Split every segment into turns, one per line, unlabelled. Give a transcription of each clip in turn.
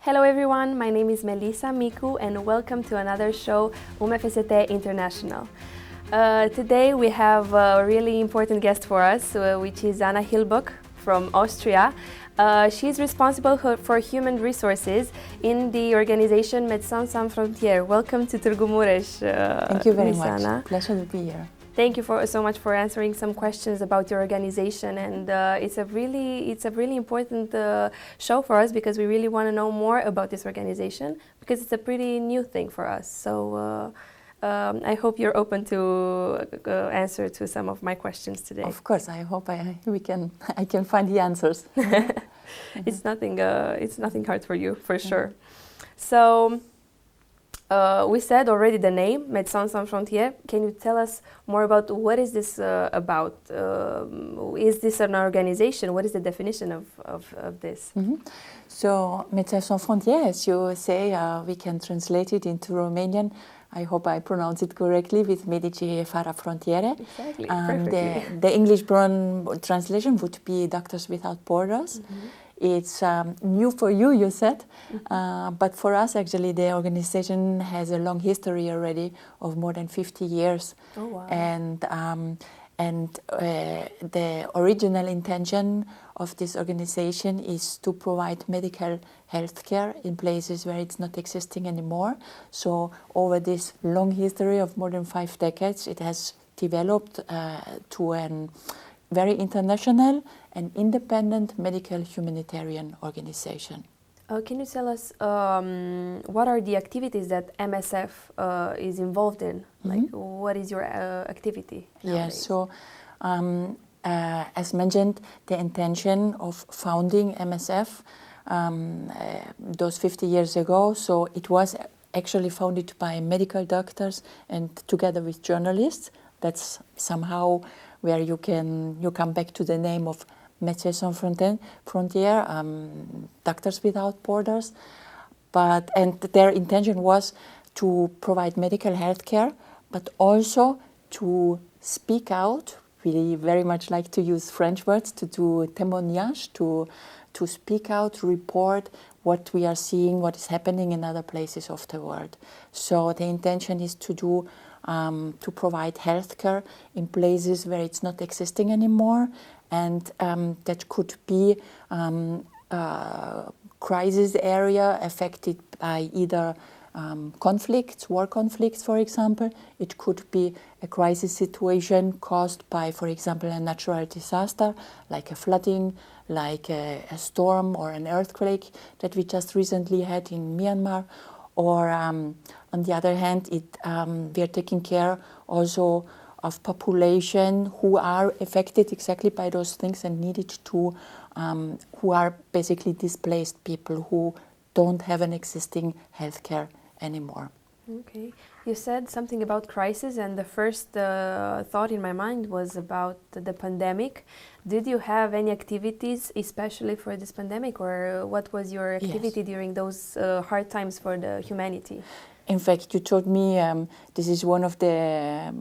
Hello everyone, my name is Melissa Micu and welcome to another show, UMFST International. Today we have a really important guest for us, which is Anna Helbok from Austria. She is responsible for human resources in the organization Médecins Sans Frontières. Welcome to Târgu Mureș,
Thank you very
Miss
much.
Anna.
Pleasure to be here.
Thank you so much for answering some questions about your organization, and it's a really important show for us because we really want to know more about this organization because it's a pretty new thing for us. So I hope you're open to answer to some of my questions today.
Of course, I hope I can find the answers.
It's nothing hard for you, for sure. So. We said already the name, Médecins Sans Frontières. Can you tell us more about what is this about? Is this an organization? What is the definition of this?
Mm-hmm. So, Médecins Sans Frontières, as you say, we can translate it into Romanian. I hope I pronounce it correctly with Medici, fără, Frontiere.
Exactly, perfectly.
The English translation would be Doctors Without Borders. Mm-hmm. It's new for you, you said, but for us, actually, the organization has a long history already of more than 50 years.
Oh, wow.
And the original intention of this organization is to provide medical health care in places where it's not existing anymore. So over this long history of more than 5 decades, it has developed to an very international and independent medical humanitarian organization.
Can you tell us what are the activities that MSF is involved in? Mm-hmm. Like, what is your activity nowadays?
Yes, so as mentioned, the intention of founding MSF those 50 years ago, so it was actually founded by medical doctors and together with journalists. That's somehow where you come back to the name of Médecins Sans Frontières, Doctors Without Borders. And their intention was to provide medical health care, but also to speak out. We very much like to use French words, to do témoignage, to speak out, to report what we are seeing, what is happening in other places of the world. So the intention is to provide healthcare in places where it's not existing anymore, and that could be crisis area affected by either conflicts, war conflicts, for example. It could be a crisis situation caused by, for example, a natural disaster, like a flooding, like a storm or an earthquake that we just recently had in Myanmar. Or on the other hand, we are taking care also of population who are affected exactly by those things and needed to, who are basically displaced people who don't have an existing healthcare anymore.
Okay. You said something about crisis, and the first thought in my mind was about the pandemic. Did you have any activities, especially for this pandemic, or what was your activity during those hard times for the humanity?
In fact, you told me this is one of the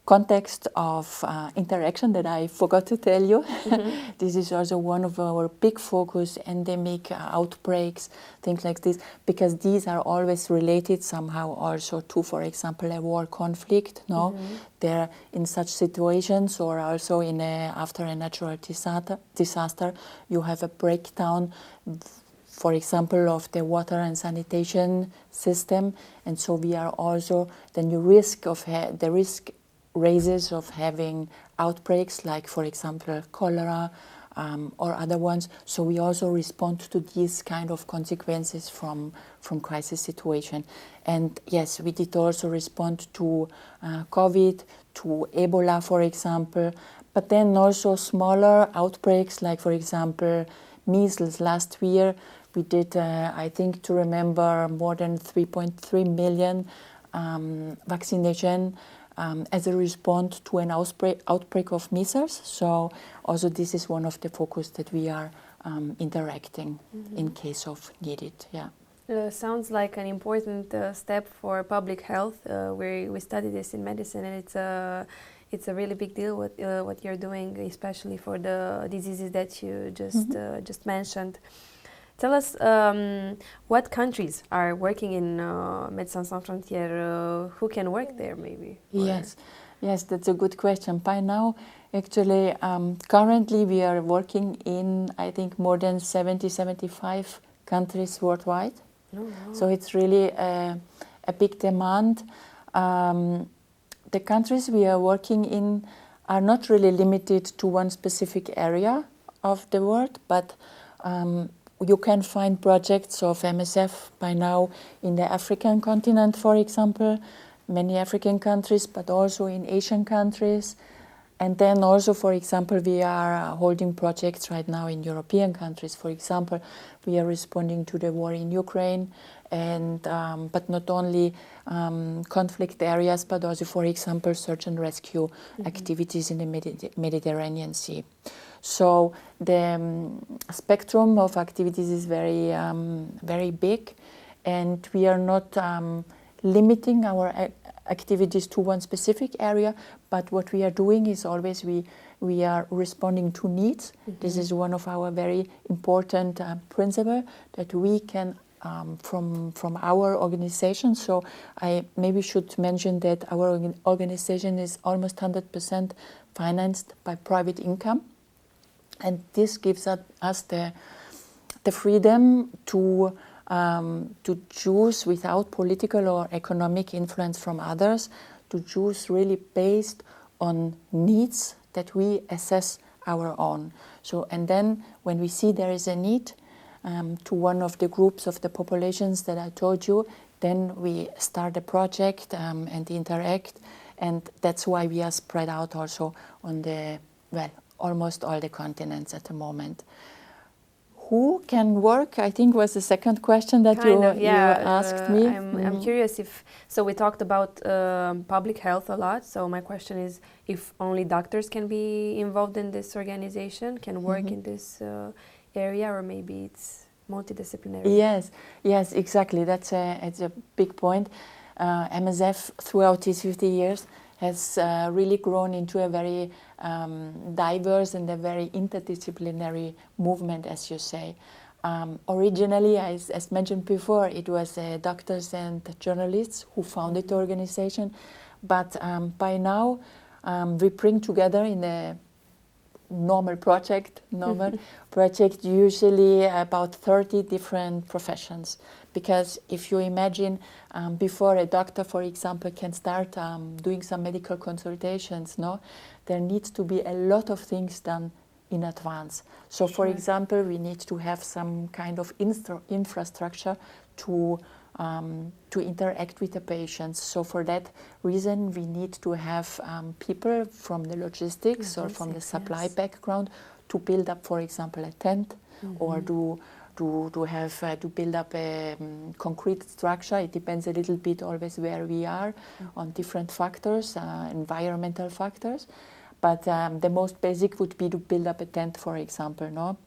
context of interaction that I forgot to tell you. Mm-hmm. This is also one of our big focus, endemic outbreaks, things like this, because these are always related somehow also to, for example, a war conflict. No, mm-hmm. They're in such situations, or also after a natural disaster, you have a breakdown, for example, of the water and sanitation system, and so we are also then the risk raises of having outbreaks like, for example, cholera or other ones. So we also respond to these kind of consequences from crisis situation. And yes, we did also respond to COVID, to Ebola, for example, but then also smaller outbreaks like, for example, measles. Last year we did, I think to remember, more than 3.3 million vaccination as a response to an outbreak of measles. So also this is one of the focus that we are interacting in case of needed. Yeah.
Sounds like an important step for public health. We study this in medicine, and it's a really big deal what you're doing, especially for the diseases that you just mentioned. Tell us what countries are working in Médecins Sans Frontières, who can work there maybe?
Yes, that's a good question. By now, actually, currently we are working in, I think, more than 75 countries worldwide.
Oh, wow.
So it's really a big demand. The countries we are working in are not really limited to one specific area of the world, but you can find projects of MSF by now in the African continent, for example, many African countries, but also in Asian countries. And then also, for example, we are holding projects right now in European countries. For example, we are responding to the war in Ukraine, and but not only conflict areas, but also, for example, search and rescue activities in the Mediterranean Sea. So the spectrum of activities is very, very big, and we are not limiting our activities to one specific area, but what we are doing is always we are responding to needs. This is one of our very important principles that we can from our organization. So I maybe should mention that our organization is almost 100% financed by private income, and this gives us the freedom to choose without political or economic influence from others, to choose really based on needs that we assess our own. So, and then when we see there is a need to one of the groups of the populations that I told you, then we start a project and interact, and that's why we are spread out also on the, well, almost all the continents at the moment. Who can work, I think, was the second question that you asked me.
I'm curious if, so we talked about public health a lot, so my question is if only doctors can be involved in this organization, can work in this area, or maybe it's multidisciplinary?
Yes, exactly. It's a big point. MSF throughout these 50 years has really grown into a very diverse and a very interdisciplinary movement, as you say. Originally, as mentioned before, it was doctors and journalists who founded the organization, but by now we bring together in a normal project usually about 30 different professions. Because if you imagine before a doctor, for example, can start doing some medical consultations, there needs to be a lot of things done in advance. So for example, we need to have some kind of infrastructure to interact with the patients. So for that reason, we need to have people from the logistics or from the supply background to build up, for example, a tent, or to build up a concrete structure. It depends a little bit always where we are on different factors, environmental factors. But the most basic would be to build up a tent, for example.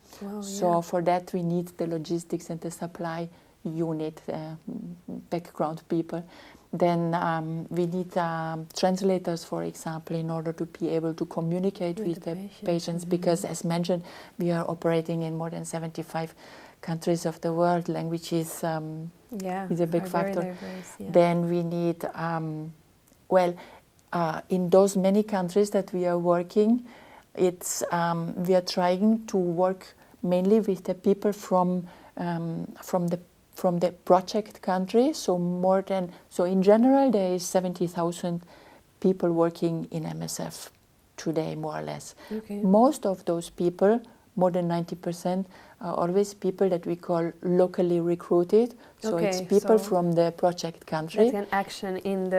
So for that we need the logistics and the supply unit, background people. Then we need translators, for example, in order to be able to communicate with the patients, because as mentioned, we are operating in more than 75 countries of the world. Language is a big factor.
Diverse,
Then we need, in those many countries that we are working, it's we are trying to work mainly with the people from the project country. So in general there is 70,000 people working in MSF today, more or less. Most of those people, more than 90%, are always people that we call locally recruited. So it's people from the project country.
That's an action in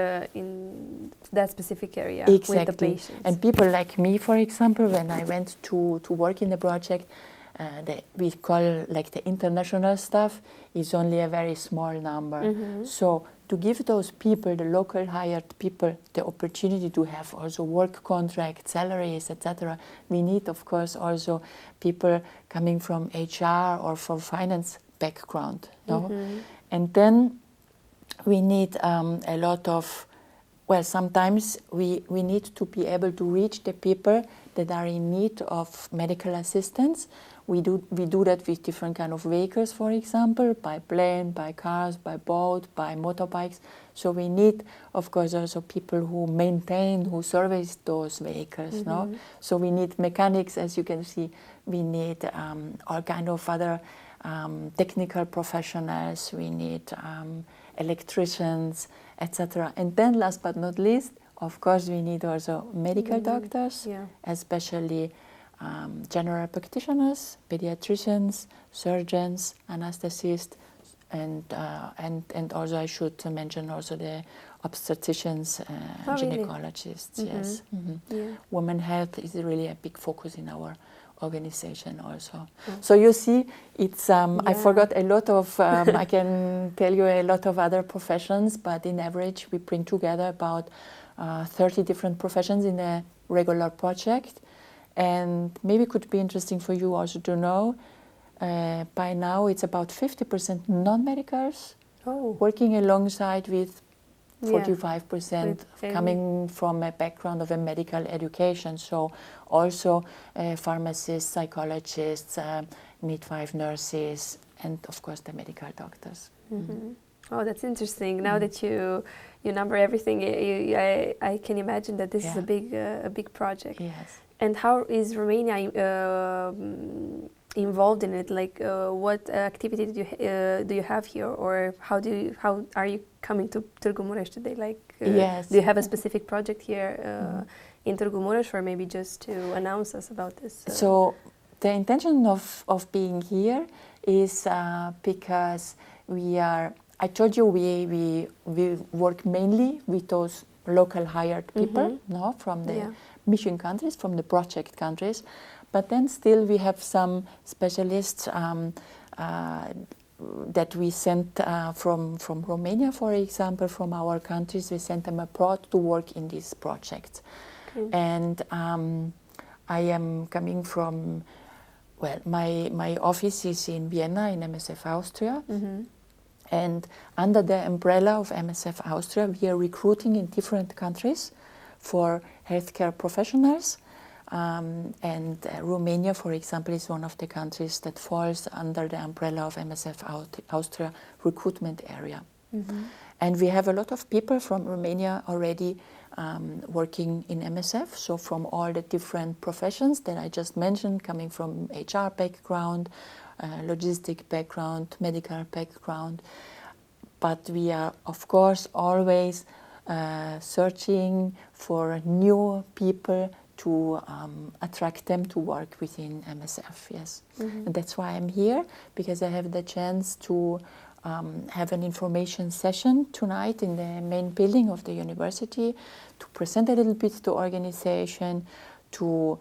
that specific area with the patients.
And people like me, for example, when I went to work in the project, we call like the international staff is only a very small number. So to give those people, the local hired people, the opportunity to have also work contracts, salaries, etc., we need, of course, also people coming from HR or from finance background. And then we need a lot of, sometimes we need to be able to reach the people that are in need of medical assistance. We do that with different kind of vehicles, for example, by plane, by cars, by boat, by motorbikes. So we need, of course, also people who maintain, who service those vehicles. No, so we need mechanics, as you can see. We need all kind of other technical professionals. We need electricians, etc. And then, last but not least, of course, we need also medical doctors, especially general practitioners, pediatricians, surgeons, anesthetists, and also I should mention also the obstetricians, gynecologists.
Really?
Yes, women health is really a big focus in our organization also. So you see, it's I forgot a lot of. I can tell you a lot of other professions, but in average, we bring together about 30 different professions in a regular project. And maybe it could be interesting for you also to know, by now it's about 50% non-medicals working alongside with 45% coming from a background of a medical education. So also pharmacists, psychologists, midwife nurses, and of course the medical doctors.
Oh, that's interesting. Now that you number everything, I can imagine that this is a big project.
Yes.
And how is Romania involved in it? Like, what activity do you have here, or how are you coming to Târgu Mureș today? Like, do you have a specific project here in Târgu Mureș, or maybe just to announce us about this?
So the intention of being here is because we are. I told you we work mainly with those local hired people, no, from the mission countries, from the project countries, but then still we have some specialists that we sent from Romania, for example, from our countries. We sent them abroad to work in these projects. And I am coming from, well, my office is in Vienna in MSF Austria. And under the umbrella of MSF Austria, we are recruiting in different countries for healthcare professionals. And Romania, for example, is one of the countries that falls under the umbrella of MSF Austria recruitment area. And we have a lot of people from Romania already working in MSF, so from all the different professions that I just mentioned, coming from HR background, logistic background, medical background. But we are, of course, always searching for new people to attract them to work within MSF, yes. And that's why I'm here, because I have the chance to have an information session tonight in the main building of the university to present a little bit the organization, to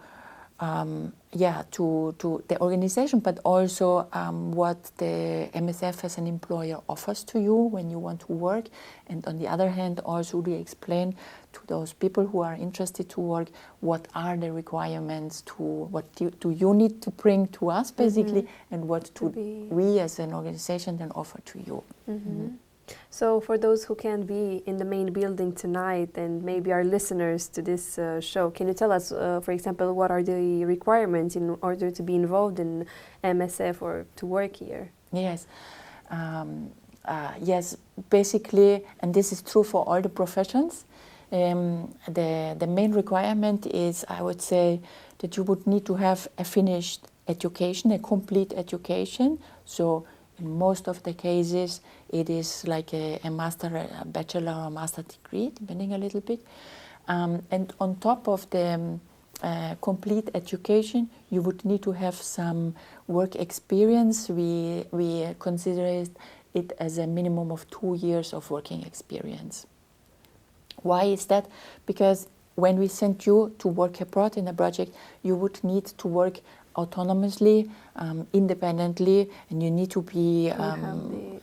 the organization, but also what the MSF as an employer offers to you when you want to work. And on the other hand, also we explain to those people who are interested to work what are the requirements, what do you need to bring to us, basically, and what we as an organization then offer to you.
So for those who can't be in the main building tonight and maybe are listeners to this show, can you tell us, for example, what are the requirements in order to be involved in MSF or to work here?
Yes. Yes, basically, and this is true for all the professions, the main requirement is, I would say, that you would need to have a finished education, a complete education. So in most of the cases, it is like a master, a bachelor or master degree, depending a little bit. And on top of the complete education, you would need to have some work experience. We consider it as a minimum of 2 years of working experience. Why is that? Because when we send you to work abroad in a project, you would need to work autonomously, independently, and you need to be,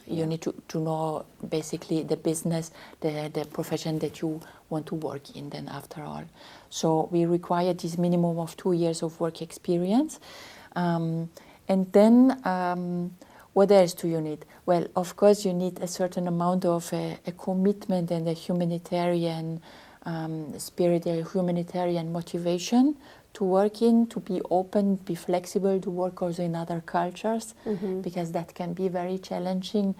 you need to know basically the business, the profession that you want to work in then after all. So we require this minimum of 2 years of work experience. And then what else do you need? Well, of course you need a certain amount of a commitment and a humanitarian spirit, a humanitarian motivation to work in, to be open, be flexible, to work also in other cultures, because that can be very challenging.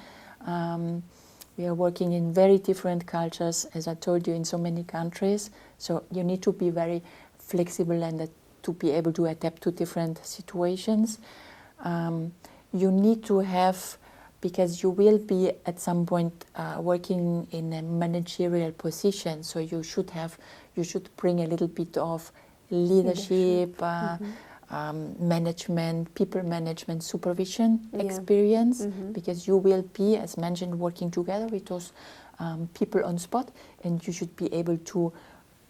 We are working in very different cultures, as I told you, in so many countries. So you need to be very flexible and to be able to adapt to different situations. You need to have, because you will be at some point working in a managerial position, so you should bring a little bit of leadership, management, people management, supervision experience, because you will be, as mentioned, working together with those people on spot, and you should be able to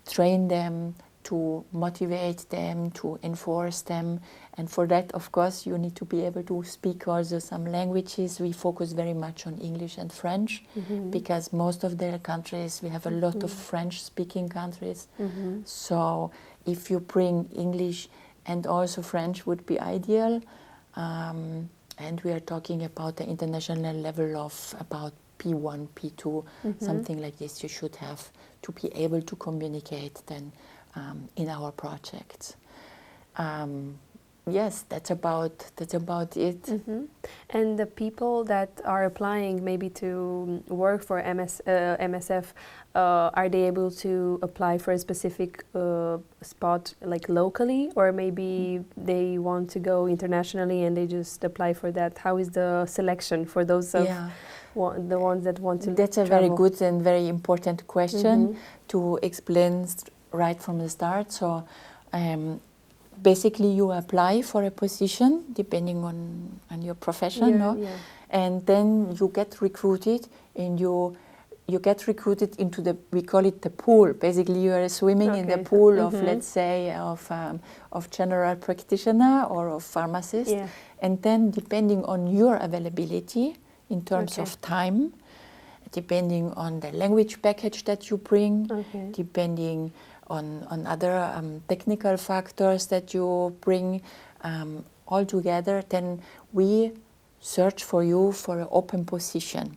train them, to motivate them, to enforce them. And for that, of course, you need to be able to speak also some languages. We focus very much on English and French, because most of the countries, we have a lot of French-speaking countries. So if you bring English and also French would be ideal. And we are talking about the international level of about P1, P2, something like this you should have to be able to communicate then in our projects. Yes, that's about it.
And the people that are applying maybe to work for MSF, are they able to apply for a specific spot like locally, or maybe they want to go internationally and they just apply for that? How is the selection for those the ones that want to
That's a very good and very important question to explain right from the start. So basically you apply for a position depending on your profession, and then you get recruited, and you get recruited into we call it the pool. Basically you are swimming in the pool of, let's say, of general practitioner or of pharmacist, and then depending on your availability in terms of time, depending on the language package that you bring, depending on other technical factors that you bring all together, then we search for you for an open position.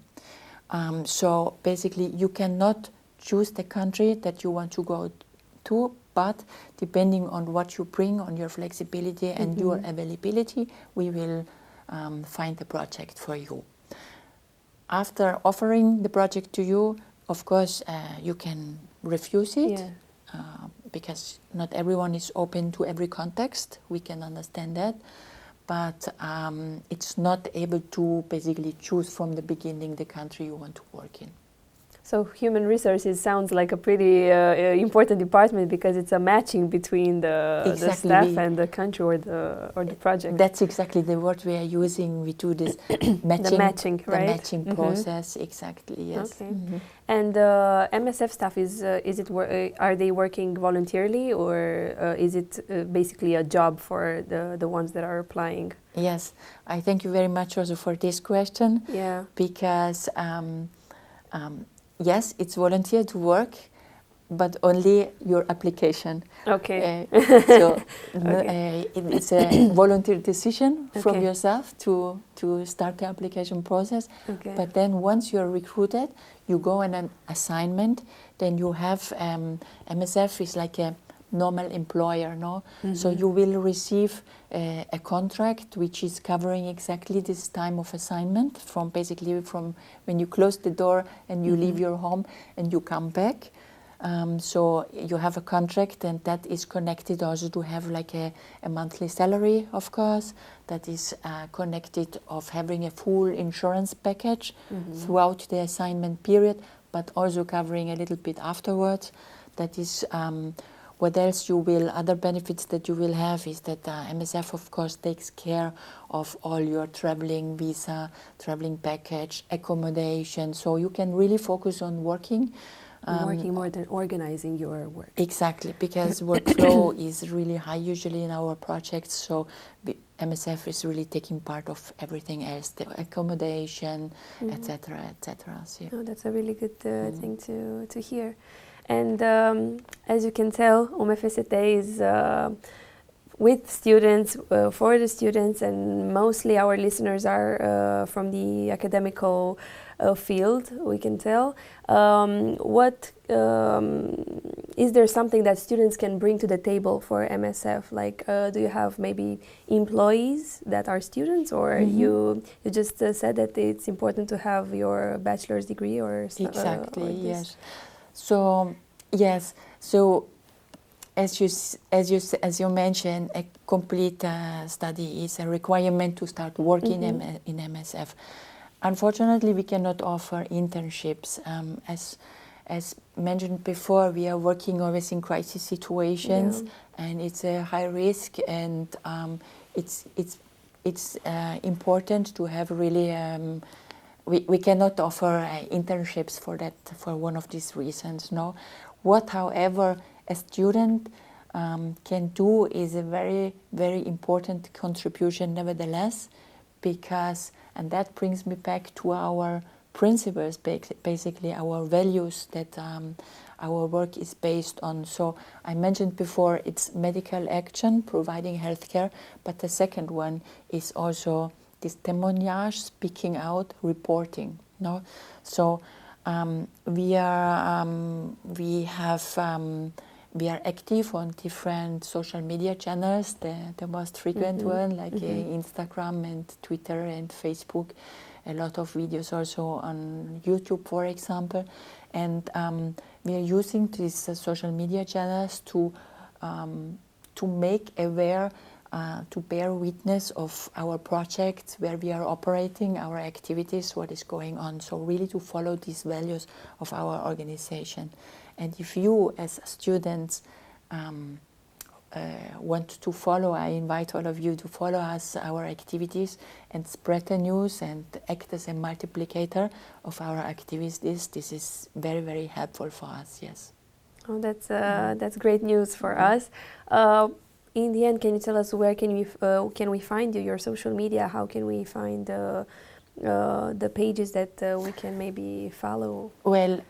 So basically you cannot choose the country that you want to go to, but depending on what you bring, on your flexibility and your availability, we will find the project for you. After offering the project to you, of course, you can refuse it, because not everyone is open to every context. We can understand that. But it's not able to basically choose from the beginning the country you want to work in.
So human resources sounds like a pretty important department, because it's a matching between the staff and the country or the project.
That's exactly the word we are using. We do this matching,
right?
The matching process, exactly, yes.
Okay. And MSF staff, are they working voluntarily, or is it basically a job for the ones that are applying?
Yes, I thank you very much also for this question.
Yeah.
Because yes, it's volunteer to work, but only your application.
Okay.
So it's a volunteer decision from yourself to start the application process. Okay. But then once you're recruited, you go on an assignment. Then you have MSF is like a normal employer, no? So you will receive a contract which is covering exactly this time of assignment, from when you close the door and you leave your home and you come back. So you have a contract, and that is connected also to have like a monthly salary, of course, that is connected of having a full insurance package throughout the assignment period, but also covering a little bit afterwards. That is what else other benefits that you will have is that MSF, of course, takes care of all your traveling visa, traveling package, accommodation. So you can really focus on working.
Working more than organizing your work.
Exactly, because workflow is really high usually in our projects. So MSF is really taking part of everything else, the accommodation, etc., etc. So,
oh, that's a really good thing to hear. And as you can tell, UMFST is with students, for the students, and mostly our listeners are from the academical field, we can tell. What is there something that students can bring to the table for MSF? Like, do you have maybe employees that are students, or you just said that it's important to have your bachelor's degree or
exactly,
or
yes. So yes, so as you mentioned, a complete study is a requirement to start working in MSF. Unfortunately, we cannot offer internships. As mentioned before, we are working always in crisis situations, and it's a high risk, and it's important to have really. We cannot offer internships for that, for one of these reasons. No, what, however, a student can do is a very, very important contribution, nevertheless, because, and that brings me back to our principles, basically our values that our work is based on. So I mentioned before, it's medical action, providing healthcare, but the second one is also this témoignage, speaking out, reporting. No, so we are active on different social media channels. The most frequent one, like Instagram and Twitter and Facebook. A lot of videos also on YouTube, for example, and we are using these social media channels to make aware. To bear witness of our projects, where we are operating, our activities, what is going on. So really to follow these values of our organization. And if you as students want to follow, I invite all of you to follow us, our activities, and spread the news and act as a multiplicator of our activities. This is very, very helpful for us, yes.
Oh, that's great news for us. In the end, can you tell us where can we find you, your social media? How can we find the pages that we can maybe follow?
Well,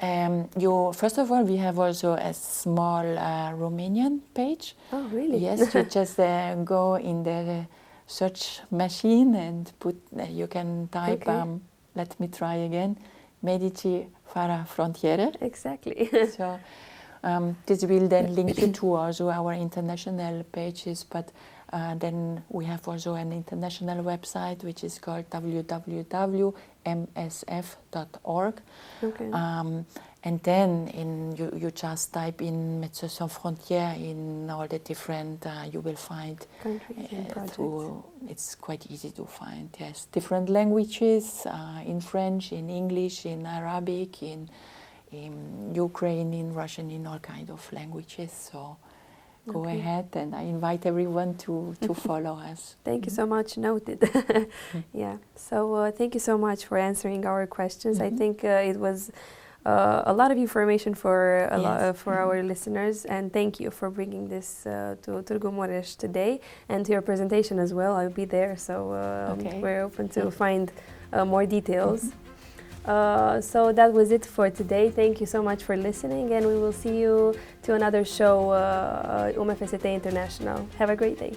first of all, we have also a small Romanian page.
Oh, really?
Yes, you just go in the search machine and you can type, let me try again, Medici, fără Frontiere.
Exactly.
So this will then link you to also our international pages, but then we have also an international website which is called www.msf.org.
Okay.
And then you just type in Médecins Sans Frontières in all the different, you will find
countries and projects.
It's quite easy to find, yes. Different languages, in French, in English, in Arabic, in Ukraine, in Russian, in all kinds of languages. So go ahead, and I invite everyone to follow us.
Thank you so much. Noted. Yeah. So thank you so much for answering our questions. I think it was a lot of information for our listeners, and thank you for bringing this to Târgu Mureș today, and to your presentation as well. I'll be there, so we're open to find more details. So that was it for today. Thank you so much for listening, and we will see you to another show, UMFST International. Have a great day.